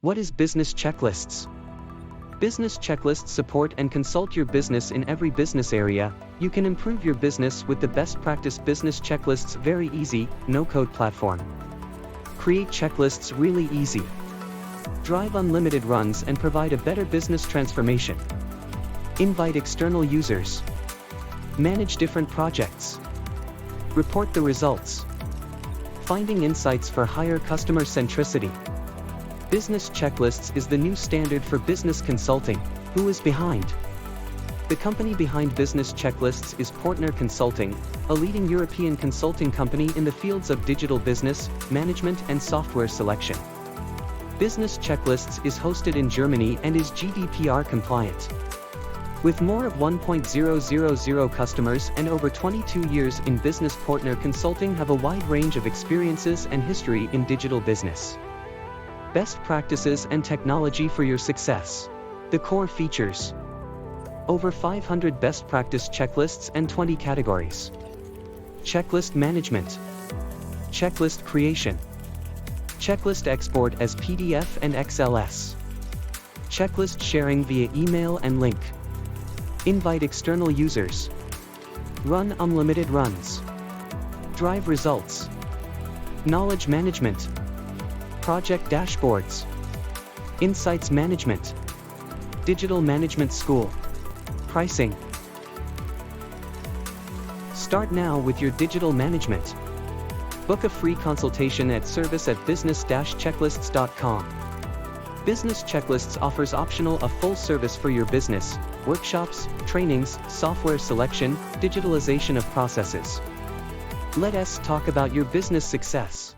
What is business checklists? Business checklists support and consult your business in every business area. You can improve your business with the best practice business checklists. Very easy, no-code platform. Create checklists really easy. Drive unlimited runs and provide a better business transformation. Invite external users. Manage different projects. Report the results. Finding insights for higher customer centricity. Business checklists is the new standard for business consulting. Who is behind? The company behind business checklists is Portner Consulting, a leading European consulting company in the fields of digital business, management and software selection. Business checklists is hosted in Germany and is GDPR compliant. With more of 1,000 customers and over 22 years in business, Portner Consulting have a wide range of experiences and history in digital business. Best practices and technology for your success. The core features. Over 500 best practice checklists and 20 categories. Checklist management. Checklist creation. Checklist export as PDF and XLS. Checklist sharing via email and link. Invite external users. Run unlimited runs. Drive results. Knowledge management. Project dashboards. Insights management. Digital management school. Pricing. Start now with your digital management. Book a free consultation at service@business-checklists.com. Business Checklists offers optional a full service for your business, workshops, trainings, software selection, digitalization of processes. Let us talk about your business success.